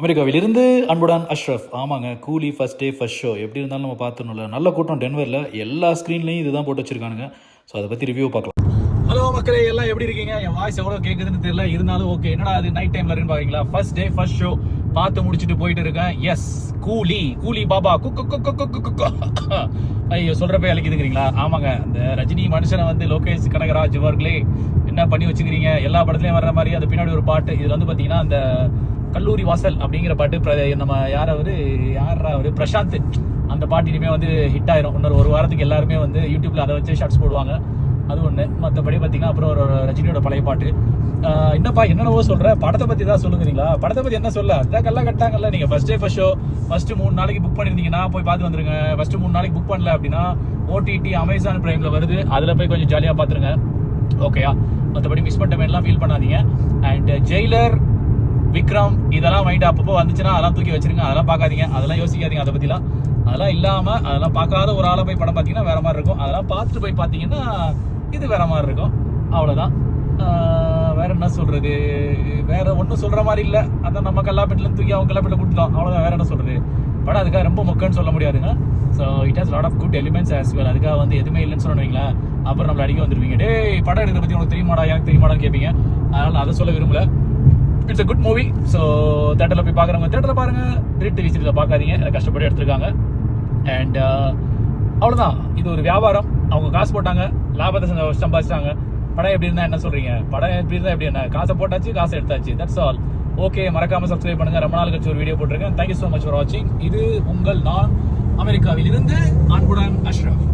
அமெரிக்காவிலிருந்து அன்புடன் அஷ்ரஃப். ஆமாங்க, கூலி ஃபர்ஸ்ட் டே ஃபர்ஸ்ட் ஷோ எப்படி இருந்தாலும் நம்ம பார்த்துணும்ல. நல்ல கூட்டம் டென்வரில், எல்லா ஸ்க்ரீன்லையும் இதுதான் போட்டு வச்சிருக்கானுங்க. ஸோ அதை பற்றி ரிவ்யூ பார்க்கலாம். ஹலோ மக்களே, எல்லாம் எப்படி இருக்கீங்க? என் வாய்ஸ் எவ்வளோ கேட்குதுன்னு தெரியல, இருந்தாலும் ஓகே. என்னடா அது நைட் டைம்ல இருக்குன்னு பாருங்களா? ஃபர்ஸ்ட் டே ஃபர்ஸ்ட் ஷோ பார்த்து முடிச்சுட்டு போயிட்டு இருக்கேன். எஸ், கூலி பாபா ஐயோ சொல்றப்ப அழைக்குதுங்கிறீங்களா? ஆமாங்க, அந்த ரஜினி மனுஷனை வந்து லோகேஷ் கனகராஜ் அவர்களே என்ன பண்ணி வச்சுக்கிறீங்க? எல்லா படத்துலையும் வர்ற மாதிரி அந்த பின்னாடி ஒரு பாட்டு. இதில் வந்து பார்த்தீங்கன்னா அந்த கல்லூரி வாசல் அப்படிங்கிற பாட்டு, நம்ம யார் அவரு பிரசாந்த், அந்த பாட்டு இனிமே வந்து ஹிட் ஆயிரும். இன்னொரு ஒரு வாரத்துக்கு எல்லாருமே வந்து யூடியூப்ல அதை வச்சு ஷார்ட்ஸ் போடுவாங்க. அது ஒன்று. மற்றபடி பார்த்தீங்கன்னா அப்புறம் ஒரு ரஜினியோட பழைய பாட்டு. என்னப்பா என்னென்னவோ சொல்ற, படத்தை பற்றி தான் சொல்லுங்கிறீங்களா? படத்தை பற்றி என்ன சொல்ல, அதான் கல்லாம் கட்டாங்கல்ல. நீங்கள் first day first show first 3 நாளைக்கு புக் பண்ணியிருந்தீங்கன்னா போய் பார்த்து வந்துருங்க. ஃபர்ஸ்ட் 3 நாளைக்கு புக் பண்ணல அப்படின்னா OTT அமேசான் பிரைம்ல வருது, அதில் போய் கொஞ்சம் ஜாலியாக பார்த்துருங்க. ஓகேயா? மற்றபடி மிஸ் பண்ணிட்ட மாதிரிலாம் ஃபீல் பண்ணாதீங்க. அண்ட் ஜெயிலர், விக்ரம் இதெல்லாம் மைண்ட் அப்பப்போ வந்துச்சுன்னா அதெல்லாம் தூக்கி வச்சிருங்க. அதெல்லாம் பார்க்காதீங்க, அதெல்லாம் யோசிக்காதீங்க. அதை பற்றிலாம் அதெல்லாம் இல்லாமல், அதெல்லாம் பார்க்காத ஒரு ஆளை போய் படம் பார்த்தீங்கன்னா வேற மாதிரி இருக்கும். அதெல்லாம் பார்த்துட்டு போய் பார்த்தீங்கன்னா இது வேற மாதிரி இருக்கும். அவ்வளோதான். வேற என்ன சொல்றது? வேற ஒன்றும் சொல்ற மாதிரி இல்லை. அதான் நம்ம கல்லாப்பேட்டில் தூக்கி அவங்க கல்லாப்பேட்டில் கொடுத்துட்டோம். அவ்வளோதான். வேற என்ன சொல்றது? படம் அதுக்காக ரொம்ப மொக்கன்னு சொல்ல முடியாதுங்க. So it has lot of good elements as well. அதுக்காக வந்து எதுவுமே இல்லைன்னு சொன்னீங்களா, அப்புறம் நம்மள அடிக்க வந்துருவீங்க. டேய் படம் எடுக்கிறத பற்றி உனக்கு தெரியுமாடா, எனக்கு தெரியுமாடான்னு கேட்பீங்க. அதனால அதை சொல்ல விரும்பல. It's a good movie. So தேட்டரில் போய் பார்க்குறவங்க தேட்டரில் பாருங்க, திருட்டு விசிட்டில் பார்க்காதீங்க. அதை கஷ்டப்பட்டு எடுத்திருக்காங்க. அண்ட் அவ்வளோதான். இது ஒரு வியாபாரம். அவங்க காசு போட்டாங்க, லாபத்தை சம்பாதிச்சாங்க. படம் எப்படி இருந்தால் என்ன சொல்றீங்க? படம் எப்படி இருந்தால் எப்படி என்ன? காசை போட்டாச்சு, காசை எடுத்தாச்சு. That's all. ஓகே, மறக்காம சப்ஸ்கிரைப் பண்ணுங்க. ரொம்ப நாள் கழிச்சு ஒரு வீடியோ போட்டிருக்கேன். தேங்க்யூ ஸோ மச் ஃபார் வாட்சிங். இது உங்கள் நான் அமெரிக்காவில் இருந்து அன்புடன் அஷ்ரஃப்.